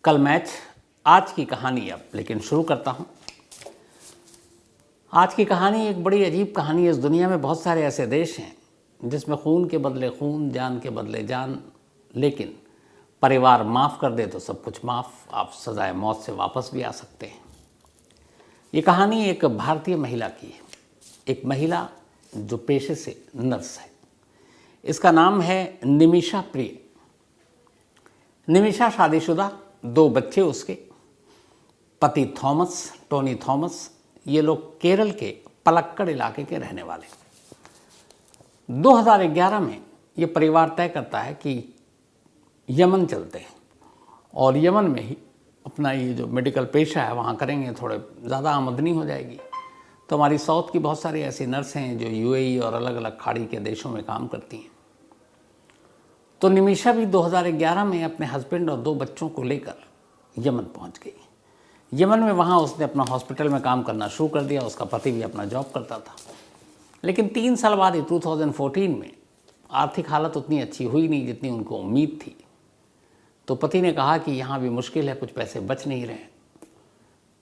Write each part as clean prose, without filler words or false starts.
कल मैच, आज की कहानी अब लेकिन शुरू करता हूँ। आज की कहानी एक बड़ी अजीब कहानी है। इस दुनिया में बहुत सारे ऐसे देश हैं जिसमें खून के बदले खून, जान के बदले जान, लेकिन परिवार माफ़ कर दे तो सब कुछ माफ़, आप सजाए मौत से वापस भी आ सकते हैं। ये कहानी एक भारतीय महिला की है, एक महिला जो पेशे से नर्स है। इसका नाम है निमिषा प्रिय। निमिषा शादीशुदा, 2 बच्चे उसके, पति थॉमस, टोनी थॉमस। ये लोग केरल के पलक्कड़ इलाके के रहने वाले। 2011 में ये परिवार तय करता है कि यमन चलते हैं और यमन में ही अपना ये जो मेडिकल पेशा है वहाँ करेंगे, थोड़े ज़्यादा आमदनी हो जाएगी। तो हमारी साउथ की बहुत सारी ऐसी नर्स हैं जो यूएई और अलग अलग खाड़ी के देशों में काम करती हैं। तो निमिषा भी 2011 में अपने हस्बैंड और 2 बच्चों को लेकर यमन पहुंच गई। यमन में वहाँ उसने अपना हॉस्पिटल में काम करना शुरू कर दिया। उसका पति भी अपना जॉब करता था। लेकिन 3 साल बाद ही 2014 में आर्थिक हालत उतनी अच्छी हुई नहीं जितनी उनको उम्मीद थी। तो पति ने कहा कि यहाँ भी मुश्किल है, कुछ पैसे बच नहीं रहे।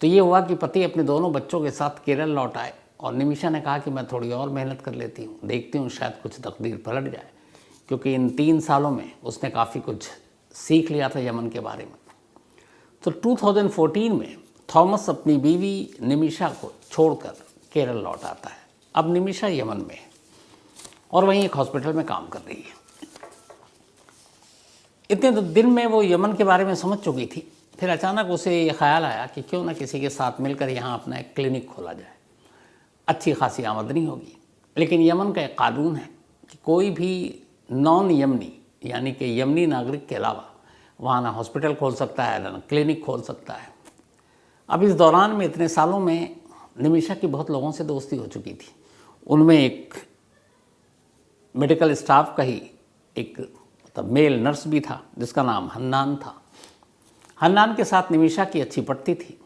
तो ये हुआ कि पति अपने दोनों बच्चों के साथ केरल लौट आए और निमिषा ने कहा कि मैं थोड़ी और मेहनत कर लेती हूँ, देखती हूँ शायद कुछ तकदीर पलट जाए, क्योंकि इन 3 सालों में उसने काफ़ी कुछ सीख लिया था यमन के बारे में। तो 2014 में थॉमस अपनी बीवी निमिषा को छोड़कर केरल लौट आता है। अब निमिषा यमन में है और वहीं एक हॉस्पिटल में काम कर रही है। इतने दिन में वो यमन के बारे में समझ चुकी थी। फिर अचानक उसे ये ख्याल आया कि क्यों ना किसी के साथ मिलकर यहाँ अपना एक क्लिनिक खोला जाए, अच्छी खासी आमदनी होगी। लेकिन यमन का एक कानून है कि कोई भी नॉन यमनी यानी कि यमनी नागरिक के अलावा वहाँ ना हॉस्पिटल खोल सकता है ना क्लिनिक खोल सकता है। अब इस दौरान में इतने सालों में निमिषा की बहुत लोगों से दोस्ती हो चुकी थी। उनमें एक मेडिकल स्टाफ का ही एक मेल नर्स भी था जिसका नाम हन्नान था। हन्नान के साथ निमिषा की अच्छी पटती थी।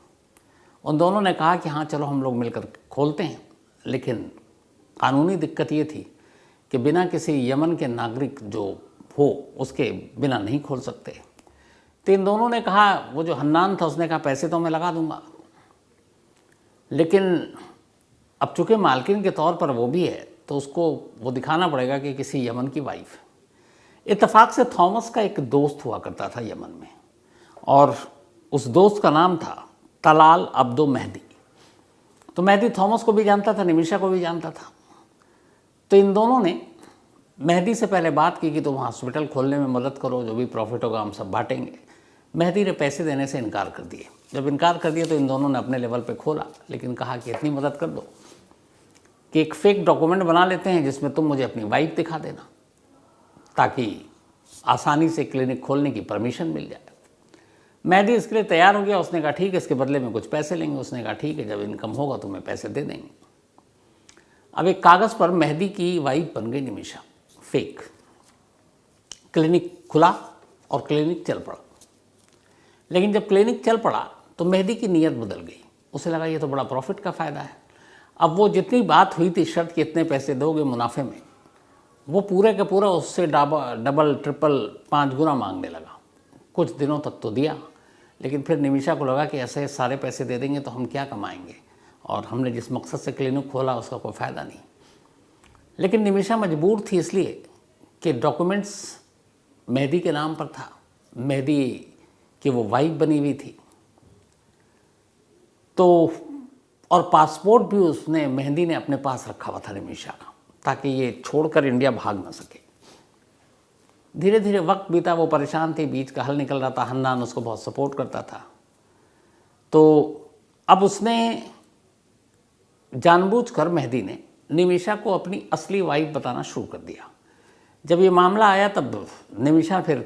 उन दोनों ने कहा कि हाँ चलो हम लोग मिलकर खोलते हैं। लेकिन कानूनी दिक्कत ये थी कि बिना किसी यमन के नागरिक जो हो उसके बिना नहीं खोल सकते। तो इन दोनों ने कहा, वो जो हन्नान था उसने कहा पैसे तो मैं लगा दूंगा, लेकिन अब चूँकि मालकिन के तौर पर वो भी है तो उसको वो दिखाना पड़ेगा कि किसी यमन की वाइफ है। इत्तेफाक से थॉमस का एक दोस्त हुआ करता था यमन में और उस दोस्त का नाम था तलाल अब्दो मेहदी। तो मेहदी थॉमस को भी जानता था, निमिषा को भी जानता था। तो इन दोनों ने मेहदी से पहले बात की कि तुम हॉस्पिटल खोलने में मदद करो, जो भी प्रॉफिट होगा हम सब बांटेंगे। मेहदी ने पैसे देने से इनकार कर दिए। जब इनकार कर दिया तो इन दोनों ने अपने लेवल पे खोला, लेकिन कहा कि इतनी मदद कर दो कि एक फेक डॉक्यूमेंट बना लेते हैं जिसमें तुम मुझे अपनी वाइफ दिखा देना, ताकि आसानी से क्लिनिक खोलने की परमिशन मिल जाए। मेहदी इसके लिए तैयार हो गया। उसने कहा ठीक है, इसके बदले में कुछ पैसे लेंगे। उसने कहा ठीक है, जब इनकम होगा तो मैं पैसे दे देंगे। अब एक कागज़ पर मेहदी की वाइफ बन गई निमिषा, फेक। क्लिनिक खुला और क्लिनिक चल पड़ा। लेकिन जब क्लिनिक चल पड़ा तो मेहदी की नीयत बदल गई। उसे लगा ये तो बड़ा प्रॉफिट का फ़ायदा है। अब वो जितनी बात हुई थी शर्त कि इतने पैसे दोगे मुनाफे में, वो पूरे का पूरा उससे डबल ट्रिपल 5 गुना मांगने लगा। कुछ दिनों तक तो दिया, लेकिन फिर निमिषा को लगा कि ऐसे सारे पैसे दे देंगे तो हम क्या कमाएंगे, और हमने जिस मकसद से क्लिनिक खोला उसका कोई फ़ायदा नहीं। लेकिन निमिषा मजबूर थी इसलिए कि डॉक्यूमेंट्स मेहदी के नाम पर था, मेहदी की वो वाइफ बनी हुई थी। तो और पासपोर्ट भी उसने मेहदी ने अपने पास रखा हुआ था निमिषा का, ताकि ये छोड़कर इंडिया भाग ना सके। धीरे धीरे वक्त बीता, वो परेशान थी, बीच का हल निकल रहा था। हन्नान उसको बहुत सपोर्ट करता था। तो अब उसने जानबूझकर मेहदी ने निमिषा को अपनी असली वाइफ बताना शुरू कर दिया। जब ये मामला आया तब निमिषा फिर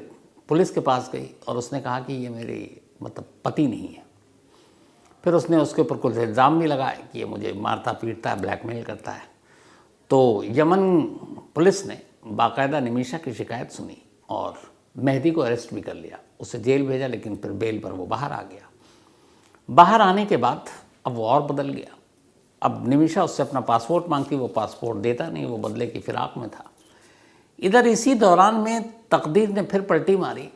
पुलिस के पास गई और उसने कहा कि ये मेरे पति नहीं है। फिर उसने उसके ऊपर कुछ इल्ज़ाम भी लगाए कि ये मुझे मारता पीटता है, ब्लैकमेल करता है। तो यमन पुलिस ने बाकायदा निमिषा की शिकायत सुनी और मेहदी को अरेस्ट भी कर लिया, उसे जेल भेजा। लेकिन फिर बेल पर वो बाहर आ गया। बाहर आने के बाद अब वो और बदल गया। अब निमिषा उससे अपना पासपोर्ट मांगती, वो पासपोर्ट देता नहीं, वो बदले की फिराक में था। इधर इसी दौरान में तकदीर ने फिर पलटी मारी।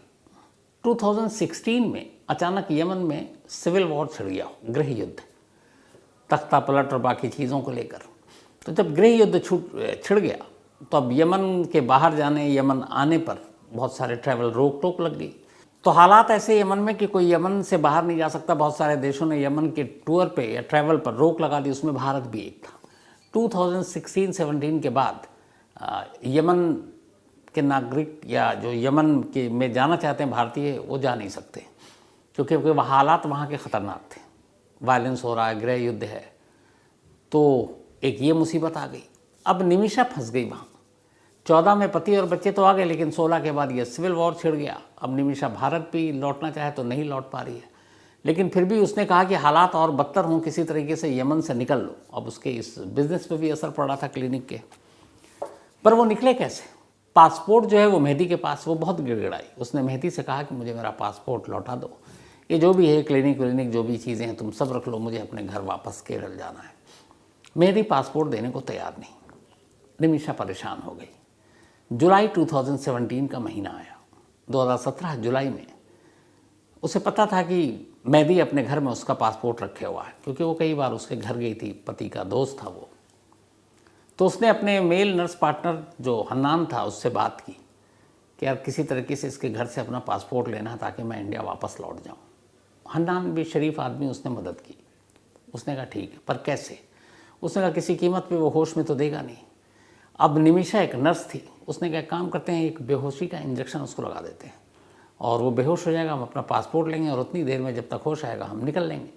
2016 में अचानक यमन में सिविल वॉर छिड़ गया, गृह युद्ध, तख्ता पलट और बाकी चीज़ों को लेकर। तो जब गृह युद्ध छिड़ गया तो अब यमन के बाहर जाने, यमन आने पर बहुत सारे ट्रैवल रोक टोक लग गई। तो हालात ऐसे यमन में कि कोई यमन से बाहर नहीं जा सकता। बहुत सारे देशों ने यमन के टूर पे या ट्रैवल पर रोक लगा दी, उसमें भारत भी एक था। 2016-17 के बाद यमन के नागरिक या जो यमन के में जाना चाहते हैं भारतीय, वो जा नहीं सकते क्योंकि वह हालात वहाँ के ख़तरनाक थे। वायलेंस हो रहा है, गृह युद्ध है, तो एक ये मुसीबत आ गई। अब निमिषा फंस गई वहाँ। 14 में पति और बच्चे तो आ गए, लेकिन 16 के बाद ये सिविल वॉर छिड़ गया। अब निमिषा भारत भी लौटना चाहे तो नहीं लौट पा रही है, लेकिन फिर भी उसने कहा कि हालात और बदतर हों, किसी तरीके से यमन से निकल लो। अब उसके इस बिज़नेस पे भी असर पड़ा था क्लिनिक के, पर वो निकले कैसे? पासपोर्ट जो है वो मेहदी के पास, वो बहुत गिड़गिड़ाई। उसने मेहदी से कहा कि मुझे मेरा पासपोर्ट लौटा दो, ये जो भी है क्लिनिक जो भी चीज़ें हैं तुम सब रख लो, मुझे अपने घर वापस केरल जाना है। मेहदी पासपोर्ट देने को तैयार नहीं। निमिषा परेशान हो गई। जुलाई 2017 का महीना आया। 2017 जुलाई में उसे पता था कि मेहदी अपने घर में उसका पासपोर्ट रखे हुआ है, क्योंकि वो कई बार उसके घर गई थी, पति का दोस्त था वो। तो उसने अपने मेल नर्स पार्टनर जो हन्नान था उससे बात की कि यार किसी तरीके से इसके घर से अपना पासपोर्ट लेना ताकि मैं इंडिया वापस लौट जाऊँ। हन्नान भी शरीफ आदमी, उसने मदद की। उसने कहा ठीक है, पर कैसे? उसने कहा किसी कीमत पे वो होश में तो देगा नहीं। अब निमिषा एक नर्स थी, उसने कहा काम करते हैं, एक बेहोशी का इंजेक्शन उसको लगा देते हैं और वो बेहोश हो जाएगा, हम अपना पासपोर्ट लेंगे और उतनी देर में जब तक होश आएगा हम निकल लेंगे।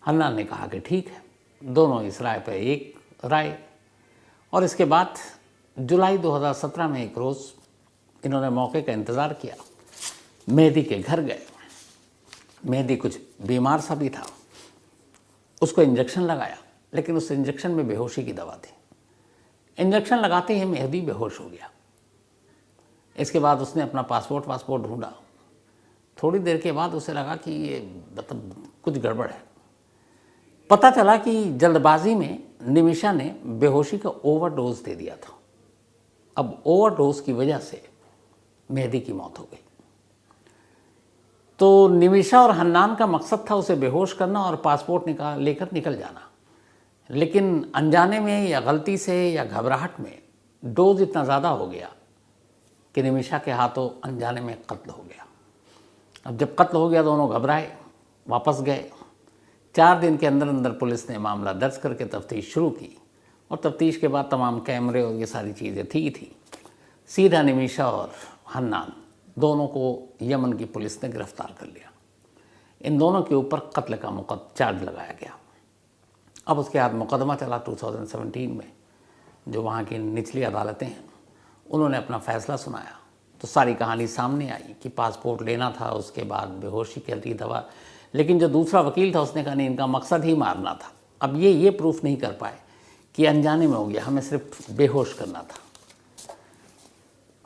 हन्नान ने कहा कि ठीक है। दोनों इस राय पर एक राय। और इसके बाद जुलाई 2017 में एक रोज़ इन्होंने मौके का इंतज़ार किया, मेहदी के घर गए। मेहदी कुछ बीमार सा भी था, उसको इंजेक्शन लगाया, लेकिन उस इंजेक्शन में बेहोशी की दवा थी। इंजेक्शन लगाते ही मेहदी बेहोश हो गया। इसके बाद उसने अपना पासपोर्ट ढूंढा। थोड़ी देर के बाद उसे लगा कि ये मतलब कुछ गड़बड़ है। पता चला कि जल्दबाजी में निमिषा ने बेहोशी का ओवरडोज दे दिया था। अब ओवरडोज की वजह से मेहदी की मौत हो गई। तो निमिषा और हन्नान का मकसद था उसे बेहोश करना और पासपोर्ट लेकर निकल जाना, लेकिन अनजाने में या गलती से या घबराहट में डोज इतना ज़्यादा हो गया कि निमिषा के हाथों अनजाने में कत्ल हो गया। अब जब कत्ल हो गया दोनों घबराए, वापस गए। 4 दिन के अंदर अंदर पुलिस ने मामला दर्ज करके तफ्तीश शुरू की और तफ्तीश के बाद तमाम कैमरे और ये सारी चीज़ें थी। सीधा निमिषा और हन्नान दोनों को यमन की पुलिस ने गिरफ्तार कर लिया। इन दोनों के ऊपर कत्ल का चार्ज लगाया गया। अब उसके बाद मुकदमा चला 2017 में। जो वहाँ की निचली अदालतें हैं उन्होंने अपना फ़ैसला सुनाया तो सारी कहानी सामने आई कि पासपोर्ट लेना था, उसके बाद बेहोशी कर दी दवा, लेकिन जो दूसरा वकील था उसने कहा नहीं, इनका मकसद ही मारना था। अब ये प्रूफ नहीं कर पाए कि अनजाने में हो गया, हमें सिर्फ बेहोश करना था।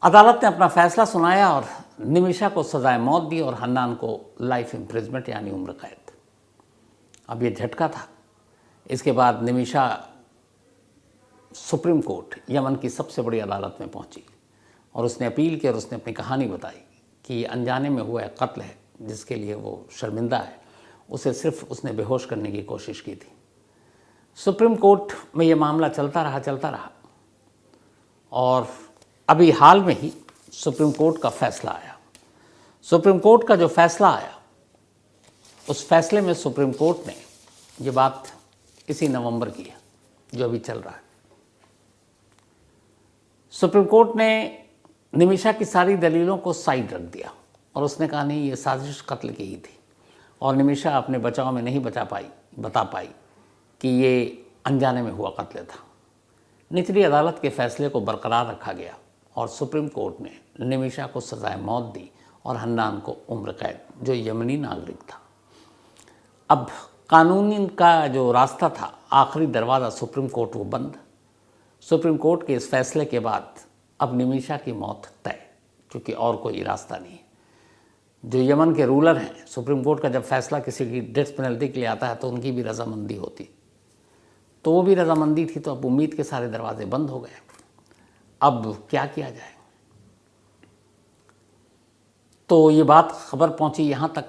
अदालत ने अपना फ़ैसला सुनाया और निमिषा को सजाए मौत दी और हन्नान को लाइफ इम्प्रिजमेंट यानी उम्र कैद। अब ये झटका था। इसके बाद निमिषा सुप्रीम कोर्ट, यमन की सबसे बड़ी अदालत में पहुंची और उसने अपील की और उसने अपनी कहानी बताई कि अनजाने में हुआ कत्ल है जिसके लिए वो शर्मिंदा है, उसे सिर्फ उसने बेहोश करने की कोशिश की थी। सुप्रीम कोर्ट में ये मामला चलता रहा और अभी हाल में ही सुप्रीम कोर्ट का फैसला आया। सुप्रीम कोर्ट का जो फैसला आया, उस फैसले में सुप्रीम कोर्ट ने ये बात इसी नवंबर की है जो अभी चल रहा है। सुप्रीम कोर्ट ने निमिषा की सारी दलीलों को साइड रख दिया और उसने कहा नहीं, ये साजिश कत्ल की ही थी और निमिषा अपने बचाव में नहीं बता पाई कि ये अनजाने में हुआ कत्ल था। निचली अदालत के फैसले को बरकरार रखा गया और सुप्रीम कोर्ट ने निमिषा को सजाए मौत दी और हन्नान को उम्र कैद, जो यमनी नागरिक था। अब कानून का जो रास्ता था, आखिरी दरवाज़ा सुप्रीम कोर्ट वो बंद। सुप्रीम कोर्ट के इस फैसले के बाद अब निमिषा की मौत तय, क्योंकि और कोई रास्ता नहीं है। जो यमन के रूलर हैं, सुप्रीम कोर्ट का जब फैसला किसी की डेथ पेनल्टी के लिए आता है तो उनकी भी रजामंदी होती, तो वो भी रजामंदी थी। तो अब उम्मीद के सारे दरवाजे बंद हो गए। अब क्या किया जाए? तो ये बात खबर पहुंची यहाँ तक,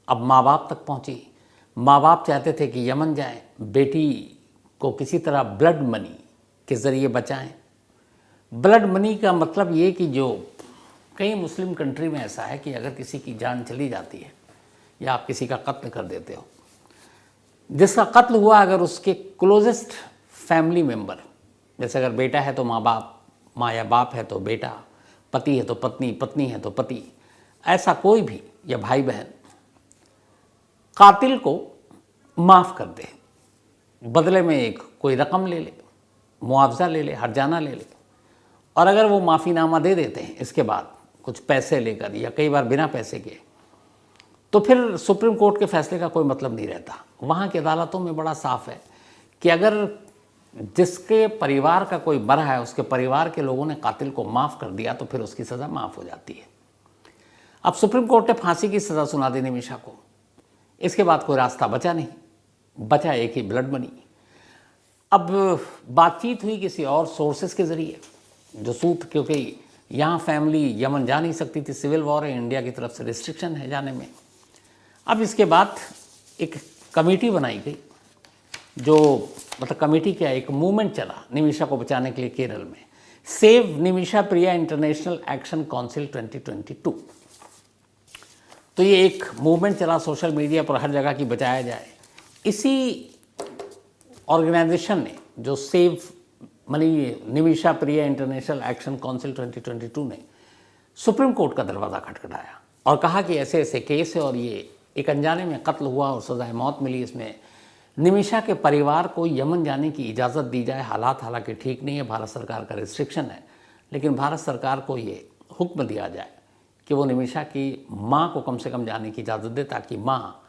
अब माँ बाप तक पहुंची। माँ बाप चाहते थे कि यमन जाएं, बेटी को किसी तरह ब्लड मनी के ज़रिए बचाएं। ब्लड मनी का मतलब ये कि जो कई मुस्लिम कंट्री में ऐसा है कि अगर किसी की जान चली जाती है या आप किसी का कत्ल कर देते हो, जिसका कत्ल हुआ अगर उसके क्लोजेस्ट फैमिली मेम्बर, जैसे अगर बेटा है तो माँ बाप, माँ या बाप है तो बेटा, पति है तो पत्नी, पत्नी है तो पति, ऐसा कोई भी, या भाई बहन, कातिल को माफ़ कर दे, बदले में एक कोई रकम ले ले, मुआवजा ले ले, हर्जाना ले ले, और अगर वो माफ़ीनामा दे देते हैं इसके बाद कुछ पैसे लेकर या कई बार बिना पैसे के, तो फिर सुप्रीम कोर्ट के फैसले का कोई मतलब नहीं रहता। वहाँ की अदालतों में बड़ा साफ है कि अगर जिसके परिवार का कोई मरा है उसके परिवार के लोगों ने कातिल को माफ़ कर दिया तो फिर उसकी सज़ा माफ़ हो जाती है। अब सुप्रीम कोर्ट ने फांसी की सज़ा सुना दी निमिषा को। इसके बाद कोई रास्ता बचा नहीं, बचा एक ही, ब्लड मनी। अब बातचीत हुई किसी और सोर्सेस के ज़रिए जो सूत, क्योंकि यहाँ फैमिली यमन जा नहीं सकती थी, सिविल वॉर है, इंडिया की तरफ से रिस्ट्रिक्शन है जाने में। अब इसके बाद एक कमेटी बनाई गई, जो मतलब कमेटी क्या, एक मूवमेंट चला निमिषा को बचाने के लिए केरल में, सेव निमिषा प्रिया इंटरनेशनल एक्शन काउंसिल 2022। तो ये एक मूवमेंट चला सोशल मीडिया पर, हर जगह की बचाया जाए। इसी ऑर्गेनाइजेशन ने, जो सेव निमिषा प्रिया इंटरनेशनल एक्शन काउंसिल 2022 ने सुप्रीम कोर्ट का दरवाज़ा खटखटाया और कहा कि ऐसे ऐसे केस है और ये एक अनजाने में कत्ल हुआ और सज़ाए मौत मिली, इसमें निमिषा के परिवार को यमन जाने की इजाज़त दी जाए। हालात हालांकि ठीक नहीं है, भारत सरकार का रिस्ट्रिक्शन है, लेकिन भारत सरकार को ये हुक्म दिया जाए कि वो निमिषा की माँ को कम से कम जाने की इजाज़त दे, ताकि माँ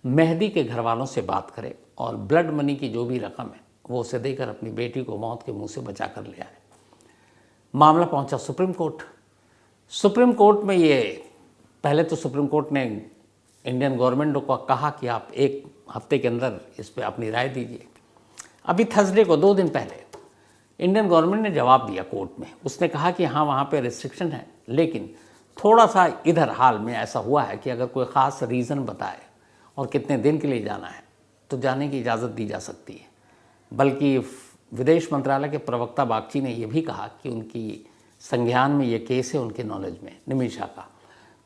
मेहदी के घर वालों से बात करे और ब्लड मनी की जो भी रकम है वो उसे देकर अपनी बेटी को मौत के मुंह से बचा कर ले आए। मामला पहुंचा सुप्रीम कोर्ट। सुप्रीम कोर्ट में ये, पहले तो सुप्रीम कोर्ट ने इंडियन गवर्नमेंट को कहा कि आप एक हफ्ते के अंदर इस पर अपनी राय दीजिए। अभी थर्सडे को, 2 दिन पहले, इंडियन गवर्नमेंट ने जवाब दिया कोर्ट में। उसने कहा कि हाँ, वहाँ पे रिस्ट्रिक्शन है, लेकिन थोड़ा सा इधर हाल में ऐसा हुआ है कि अगर कोई ख़ास रीज़न बताए और कितने दिन के लिए जाना है तो जाने की इजाज़त दी जा सकती है। बल्कि विदेश मंत्रालय के प्रवक्ता बागची ने यह भी कहा कि उनकी संज्ञान में ये केस है, उनके नॉलेज में, निमिषा का,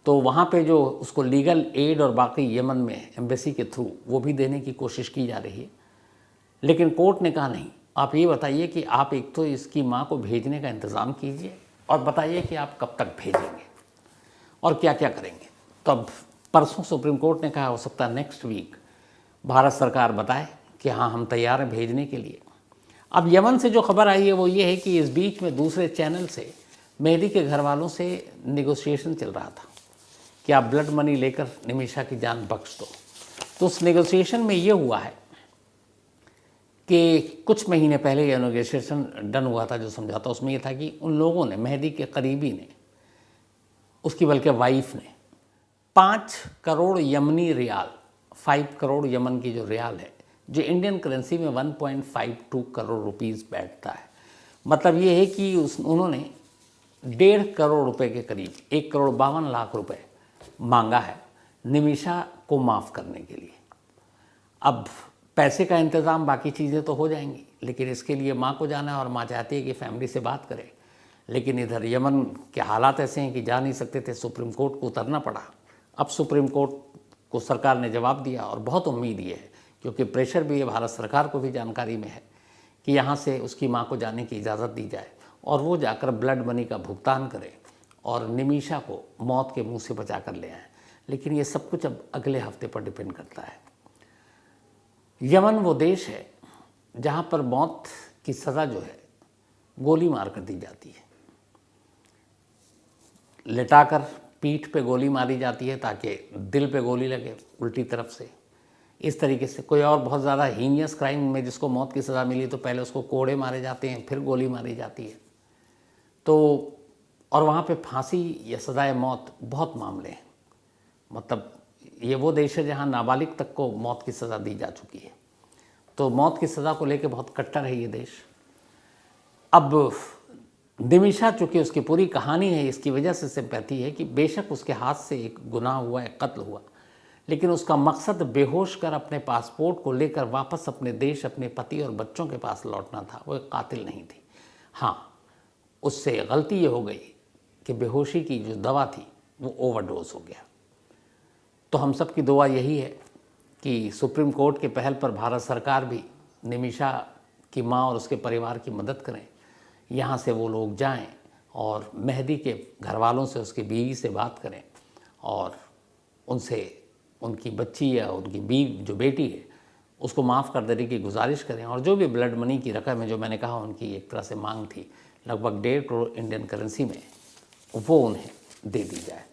तो वहाँ पे जो उसको लीगल एड और बाकी यमन में एम्बेसी के थ्रू वो भी देने की कोशिश की जा रही है। लेकिन कोर्ट ने कहा नहीं, आप ये बताइए कि आप एक तो इसकी माँ को भेजने का इंतज़ाम कीजिए और बताइए कि आप कब तक भेजेंगे और क्या क्या करेंगे। तब परसों सुप्रीम कोर्ट ने कहा हो सकता है नेक्स्ट वीक भारत सरकार बताए कि हाँ, हम तैयार हैं भेजने के लिए। अब यमन से जो खबर आई है वो ये है कि इस बीच में दूसरे चैनल से मेहदी के घर वालों से नेगोशिएशन चल रहा था कि आप ब्लड मनी लेकर निमिषा की जान बख्श दो। तो उस नेगोशिएशन में ये हुआ है कि कुछ महीने पहले ये नेगोशिएशन डन हुआ था, जो समझौता, उसमें ये था कि उन लोगों ने, मेहदी के करीबी ने, उसकी बल्कि वाइफ ने 5 करोड़ यमनी रियाल, 5 करोड़ यमन की जो रियाल है, जो इंडियन करेंसी में 1.52 करोड़ रुपीस बैठता है, मतलब ये है कि उन्होंने 1.5 करोड़ रुपए के करीब, 1 करोड़ 52 लाख रुपए मांगा है निमिषा को माफ़ करने के लिए। अब पैसे का इंतज़ाम, बाकी चीज़ें तो हो जाएंगी, लेकिन इसके लिए माँ को जाना है और माँ चाहती है कि फैमिली से बात करे। लेकिन इधर यमन के हालात ऐसे हैं कि जा नहीं सकते थे, सुप्रीम कोर्ट को उतरना पड़ा। अब सुप्रीम कोर्ट को सरकार ने जवाब दिया और बहुत उम्मीद ये है, क्योंकि प्रेशर भी है, भारत सरकार को भी जानकारी में है, कि यहाँ से उसकी माँ को जाने की इजाज़त दी जाए और वो जाकर ब्लड मनी का भुगतान करे और निमिषा को मौत के मुंह से बचा कर ले आए। लेकिन ये सब कुछ अब अगले हफ्ते पर डिपेंड करता है। यमन वो देश है जहाँ पर मौत की सज़ा जो है गोली मार कर दी जाती है, लेटाकर पीठ पे गोली मारी जाती है ताकि दिल पे गोली लगे उल्टी तरफ से। इस तरीके से कोई और बहुत ज़्यादा हीनियस क्राइम में जिसको मौत की सज़ा मिली तो पहले उसको कोड़े मारे जाते हैं, फिर गोली मारी जाती है। तो और वहाँ पे फांसी या सज़ाए मौत बहुत मामले हैं। मतलब ये वो देश है जहाँ नाबालिग तक को मौत की सज़ा दी जा चुकी है। तो मौत की सज़ा को लेकर बहुत कट्टर है ये देश। अब निमिषा, चूँकि उसकी पूरी कहानी है, इसकी वजह से सिंपैथी है कि बेशक उसके हाथ से एक गुनाह हुआ, एक कत्ल हुआ, लेकिन उसका मकसद बेहोश कर अपने पासपोर्ट को लेकर वापस अपने देश, अपने पति और बच्चों के पास लौटना था। वो एक कातिल नहीं थी। हाँ, उससे गलती ये हो गई कि बेहोशी की जो दवा थी वो ओवरडोज हो गया। तो हम सब की दुआ यही है कि सुप्रीम कोर्ट के पहल पर भारत सरकार भी निमिषा की माँ और उसके परिवार की मदद करें। यहाँ से वो लोग जाएं और मेहदी के घर वालों से, उसकी बीवी से बात करें और उनसे उनकी बच्ची या उनकी जो बेटी है उसको माफ़ कर देने की गुजारिश करें। और जो भी ब्लड मनी की रकम है, जो मैंने कहा उनकी एक तरह से मांग थी लगभग 1.5 करोड़ इंडियन करेंसी में, वो उन्हें दे दी जाए।